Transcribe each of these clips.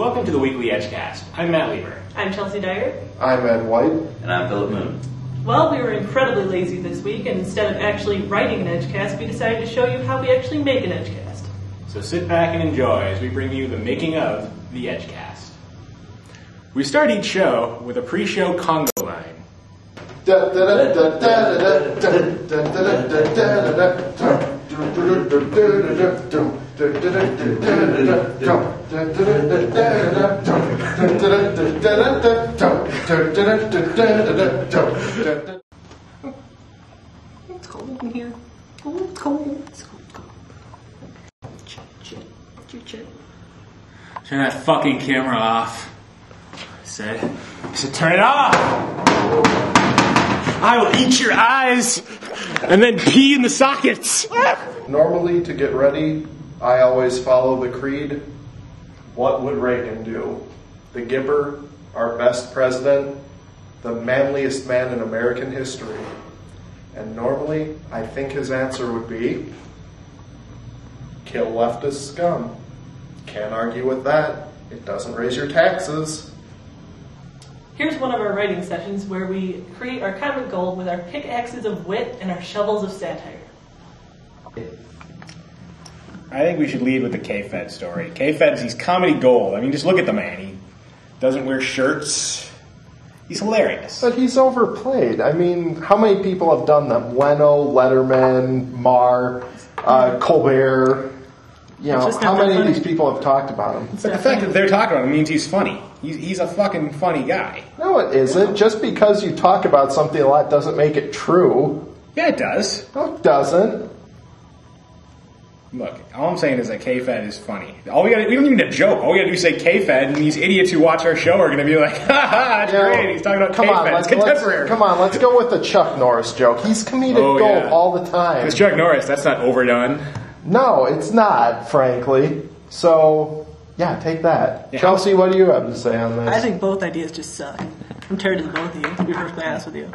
Welcome to the Weekly Edgecast. I'm Matt Lieber. I'm Chelsea Dyer. I'm Ed White. And I'm Philip Moon. Well, we were incredibly lazy this week, and instead of actually writing an Edgecast, we decided to show you how we actually make an Edgecast. So sit back and enjoy as we bring you the making of the Edgecast. We start each show with a pre-show Congo line. It's cold in here. Oh, it's cold. It's cold. Turn that fucking camera off. I said turn it off! I will eat your eyes and then pee in the sockets! Normally, to get ready, I always follow the creed. What would Reagan do? The Gipper, our best president, the manliest man in American history. And normally, I think his answer would be, kill leftist scum. Can't argue with that. It doesn't raise your taxes. Here's one of our writing sessions where we create our common gold with our pickaxes of wit and our shovels of satire. I think we should lead with the K-Fed story. K-Fed's, he's comedy gold. I mean, just look at the man. He doesn't wear shirts. He's hilarious. But he's overplayed. I mean, how many people have done them? Leno, Letterman, Marr, Colbert. You know, how many of these people have talked about him? But the fact that they're talking about him means he's funny. He's a fucking funny guy. No, it isn't. Just because you talk about something a lot doesn't make it true. Yeah, it does. No, it doesn't. Look, all I'm saying is that K-Fed is funny. We don't even need a joke. All we gotta do is say K-Fed, and these idiots who watch our show are gonna be like, ha ha, it's great. He's talking about K-Fed. It's contemporary. Let's go with the Chuck Norris joke. He's comedic gold all the time. It's Chuck Norris. That's not overdone. No, it's not, frankly. So, yeah, take that. Yeah. Chelsea, what do you have to say on this? I think both ideas just suck. I'm tired of the both of you, to be perfectly honest with you.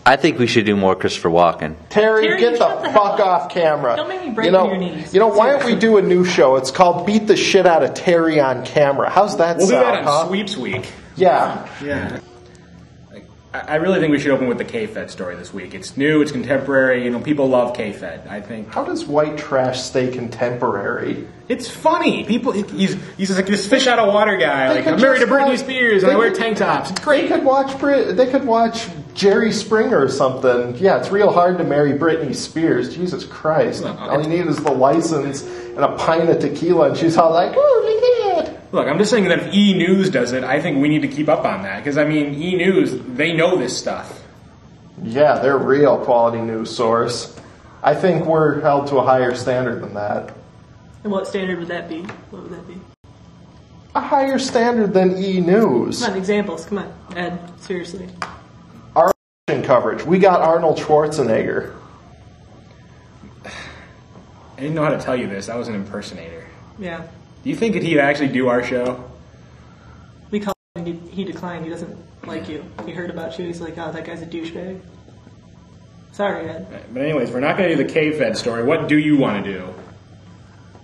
I think we should do more Christopher Walken. Terry, get the fuck off camera. Don't make me break your knees. Why don't we do a new show? It's called Beat the Shit Out of Terry on Camera. How's that sound? We'll do that on Sweeps Week. Yeah. Yeah. I really think we should open with the K-Fed story this week. It's new, it's contemporary, people love K-Fed, I think. How does white trash stay contemporary? It's funny. He's like this fish out of water guy. Like, I'm married to Britney Spears and I wear tank tops. It's great. They could watch Jerry Springer or something. Yeah, it's real hard to marry Britney Spears. Jesus Christ. All you need is the license and a pint of tequila and she's all like, oh, look at that. Look, I'm just saying that if E! News does it, I think we need to keep up on that. Because, E! News, they know this stuff. Yeah, they're a real quality news source. I think we're held to a higher standard than that. And what standard would that be? What would that be? A higher standard than E! News. Come on, examples. Come on, Ed. Seriously. Our coverage. We got Arnold Schwarzenegger. I didn't know how to tell you this. I was an impersonator. Yeah. Do you think that he'd actually do our show? We called him and he declined. He doesn't like you. He heard about you. He's like, oh, that guy's a douchebag. Sorry, Ed. But anyways, we're not going to do the K-Fed story. What do you want to do?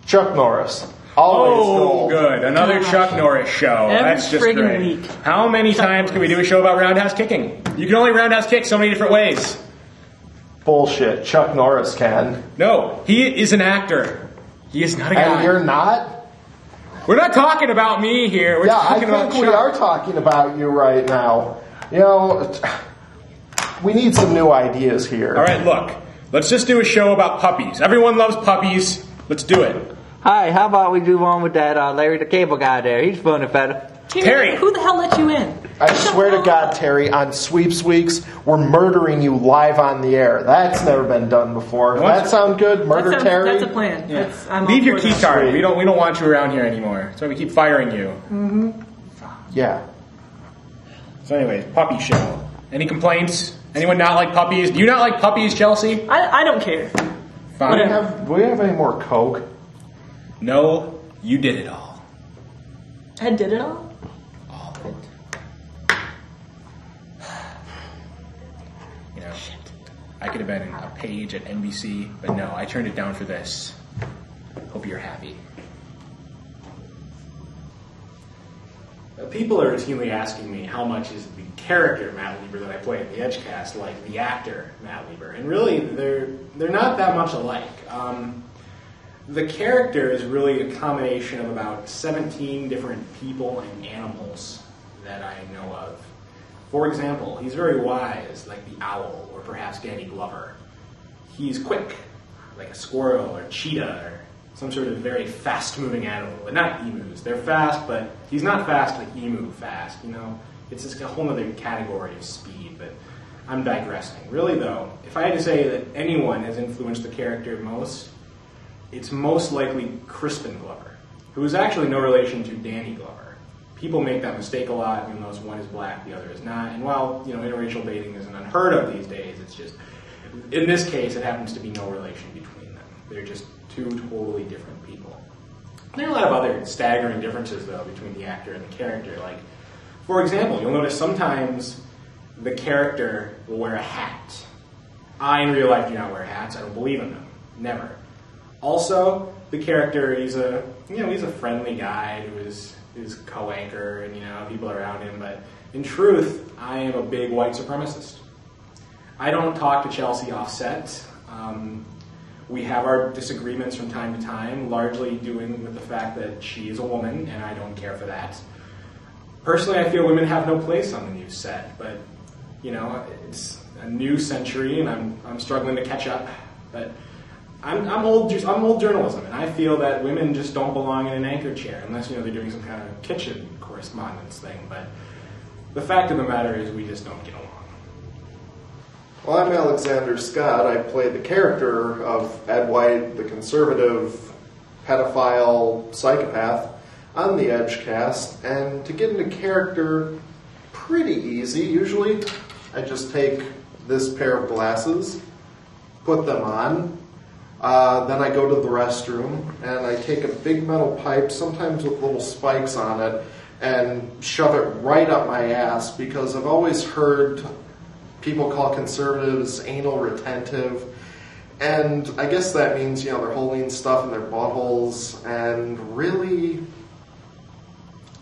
Chuck Norris. Always gold. Good. Another Chuck Norris show. That's just great. Week. How many times can we do a show about roundhouse kicking? You can only roundhouse kick so many different ways. Bullshit. Chuck Norris can. No, he is an actor. He is not a guy. And you're not? We're not talking about me here. We're talking about Chuck. We are talking about you right now. We need some new ideas here. All right, look. Let's just do a show about puppies. Everyone loves puppies. Let's do it. Hi, how about we do one with that Larry the Cable Guy there? He's funny fella. Terry! Who the hell let you in? I swear to God, Terry, on Sweeps Weeks, we're murdering you live on the air. That's never been done before. Does that sound good? Terry? That's a plan. Yeah. I'm Leave your key card. We don't want you around here anymore. So we keep firing you. Mm-hmm. Yeah. So anyways, puppy show. Any complaints? Anyone not like puppies? Do you not like puppies, Chelsea? I don't care. Fine. Do we have any more Coke? No, you did it all. Ed did it all? All of it. I could have been a page at NBC, but no, I turned it down for this. Hope you're happy. people are routinely asking me how much is the character Matt Lieber that I play in the Edgecast like the actor Matt Lieber, and really they're not that much alike. The character is really a combination of about 17 different people and animals that I know of. For example, he's very wise, like the owl, or perhaps Danny Glover. He's quick, like a squirrel or cheetah, or some sort of very fast-moving animal. But not emus. They're fast, but he's not fast like emu fast, you know? It's just a whole other category of speed, but I'm digressing. Really, though, if I had to say that anyone has influenced the character most, it's most likely Crispin Glover, who is actually no relation to Danny Glover. People make that mistake a lot, even though one is black, the other is not. And while, you know, interracial dating isn't unheard of these days, it's just, in this case, it happens to be no relation between them. They're just two totally different people. There are a lot of other staggering differences, though, between the actor and the character. Like, for example, you'll notice sometimes the character will wear a hat. I, in real life, do not wear hats. I don't believe in them. Never. Also, the character, he's a friendly guy who is co-anchor and, you know, people around him, but in truth, I am a big white supremacist. I don't talk to Chelsea offset. We have our disagreements from time to time, largely doing with the fact that she is a woman, and I don't care for that. Personally, I feel women have no place on the news set, but, you know, it's a new century, and I'm struggling to catch up. But I'm old journalism, and I feel that women just don't belong in an anchor chair unless, you know, they're doing some kind of kitchen correspondence thing. But the fact of the matter is we just don't get along. Well, I'm Alexander Scott. I play the character of Ed White, the conservative pedophile psychopath on the Edgecast. And to get into character, pretty easy. Usually I just take this pair of glasses, put them on, then I go to the restroom and I take a big metal pipe, sometimes with little spikes on it, and shove it right up my ass, because I've always heard people call conservatives anal retentive, and I guess that means, you know, they're holding stuff in their buttholes, and really,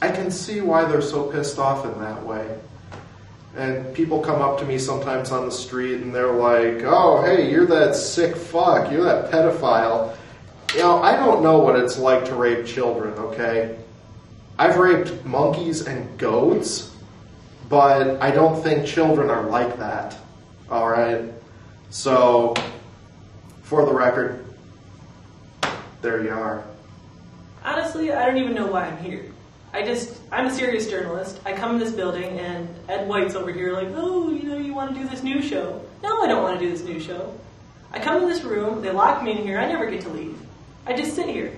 I can see why they're so pissed off in that way. And people come up to me sometimes on the street and they're like, oh, hey, you're that sick fuck, you're that pedophile. You know, I don't know what it's like to rape children, okay? I've raped monkeys and goats, but I don't think children are like that, all right? So, for the record, there you are. Honestly, I don't even know why I'm here. I'm a serious journalist. I come in this building and Ed White's over here like, oh, you know, you want to do this new show. No, I don't want to do this new show. I come in this room, they lock me in here, I never get to leave. I just sit here.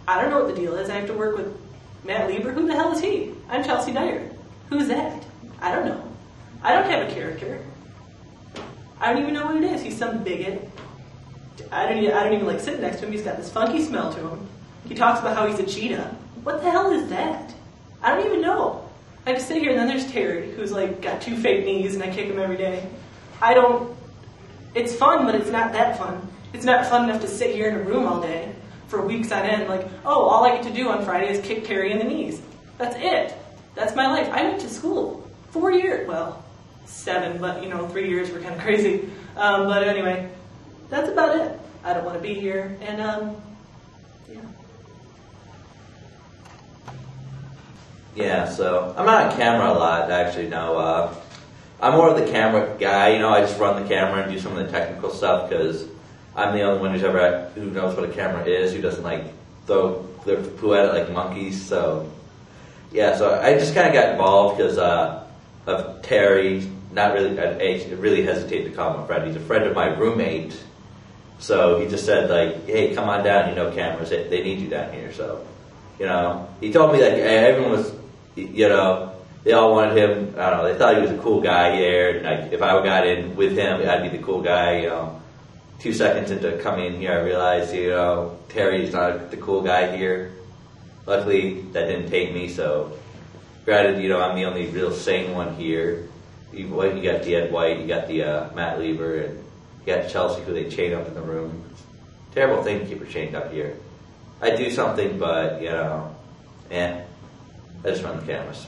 I don't know what the deal is. I have to work with Matt Lieber. Who the hell is he? I'm Chelsea Dyer. Who's that? I don't know. I don't have a character. I don't even know what it is. He's some bigot. I don't even like sitting next to him. He's got this funky smell to him. He talks about how he's a cheetah. What the hell is that? I don't even know. I just sit here, and then there's Terry, who's like got 2 fake knees, and I kick him every day. It's fun, but it's not that fun. It's not fun enough to sit here in a room all day for weeks on end, like, oh, all I get to do on Friday is kick Terry in the knees. That's it. That's my life. I went to school 4 years, well, 7, but, you know, 3 years were kind of crazy. But anyway, that's about it. I don't want to be here, and, yeah. Yeah, so I'm not on camera a lot, actually, no. I'm more of the camera guy, you know, I just run the camera and do some of the technical stuff, because I'm the only one who knows what a camera is, who doesn't, like, throw their poo at it like monkeys, so, yeah, so I just kind of got involved because of Terry, not really, I really hesitate to call him a friend, he's a friend of my roommate, so he just said, like, hey, come on down, you know, cameras, they need you down here, so, you know, he told me that everyone was, you know, they all wanted him, I don't know, they thought he was a cool guy here, and if I got in with him, I'd be the cool guy, you know. 2 seconds into coming in here, I realized, you know, Terry's not the cool guy here. Luckily, that didn't take me, so granted, you know, I'm the only real sane one here. You got the Ed White, you got the Matt Lieber, and you got Chelsea, who they chain up in the room. Terrible thing to keep her chained up here. I do something, but, you know, I just run the cameras.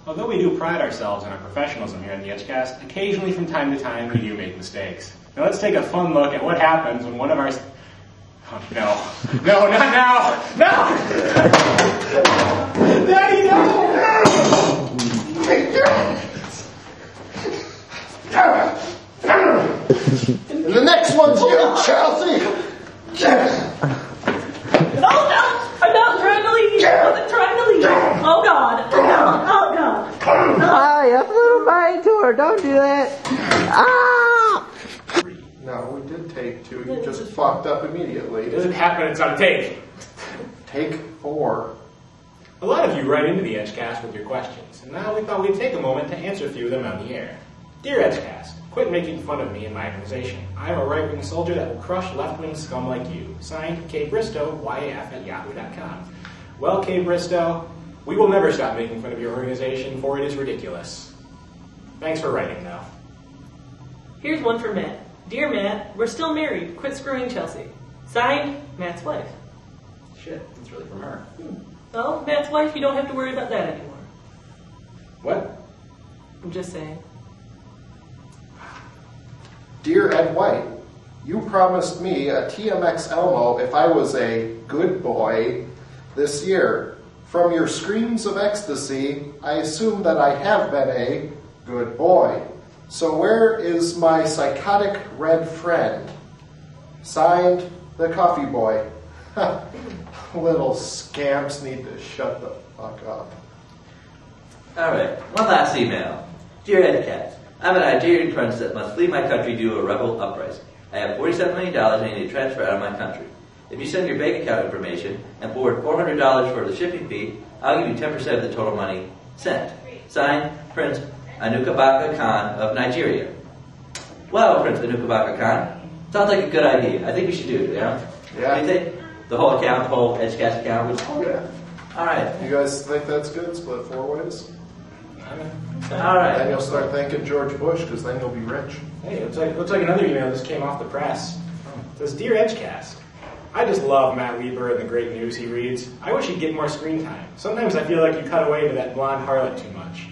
Although we do pride ourselves on our professionalism here at the Edgecast, occasionally from time to time we do make mistakes. Now let's take a fun look at what happens when one of our... Oh, no. No, not now! No! Daddy, no! And the next one's you, Chelsea! No, I'm not trying to leave. I'm trying to leave. Oh, God. Oh, God. Hi, I flew my door. Don't do that. Ah! No, we did take 2. You just fucked up immediately. It doesn't happen, it's on tape. Take 4. A lot of you write into the Edgecast with your questions, and now we thought we'd take a moment to answer a few of them on the air. Dear Edgecast, quit making fun of me and my organization. I am a right-wing soldier that will crush left-wing scum like you. Signed, K. Bristow, YAF@yahoo.com. Well, K. Bristow, we will never stop making fun of your organization, for it is ridiculous. Thanks for writing, though. Here's one for Matt. Dear Matt, we're still married. Quit screwing Chelsea. Signed, Matt's wife. Shit, it's really from her. Well, Matt's wife, you don't have to worry about that anymore. What? I'm just saying. Dear Ed White, you promised me a TMX Elmo if I was a good boy this year. From your screams of ecstasy, I assume that I have been a good boy. So where is my psychotic red friend? Signed, the coffee boy. Little scamps need to shut the fuck up. Alright, one last email. Dear Edcast, I'm a Nigerian prince that must flee my country due to a rebel uprising. I have $47 million I need to transfer out of my country. If you send your bank account information and forward $400 for the shipping fee, I'll give you 10% of the total money sent. Signed, Prince Anukabaka Khan of Nigeria. Well, Prince Anukabaka Khan, sounds like a good idea. I think we should do it, yeah? Yeah. What do you think? The whole account, the whole Edgecast account? Yeah. Alright. You guys think that's good? Split 4 ways? Then Alright. you'll start thanking George Bush, because then you'll be rich. Hey, looks like another email just came off the press. It says, Dear Edgecast, I just love Matt Lieber and the great news he reads. I wish he'd get more screen time. Sometimes I feel like you cut away to that blonde harlot too much.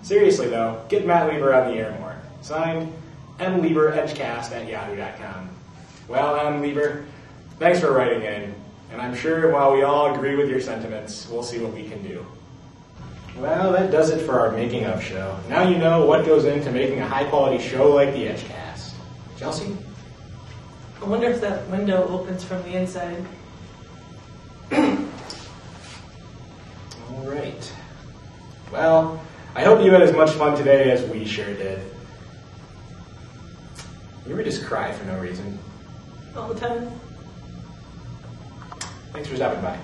Seriously though, get Matt Lieber on the air more. Signed, mlieberedgecast@yahoo.com. Well, M. Lieber, thanks for writing in. And I'm sure while we all agree with your sentiments, we'll see what we can do. Well, that does it for our making of show. Now you know what goes into making a high-quality show like the Edgecast. Chelsea? I wonder if that window opens from the inside. All right. Well, I hope you had as much fun today as we sure did. You ever just cry for no reason? All the time. Thanks for stopping by.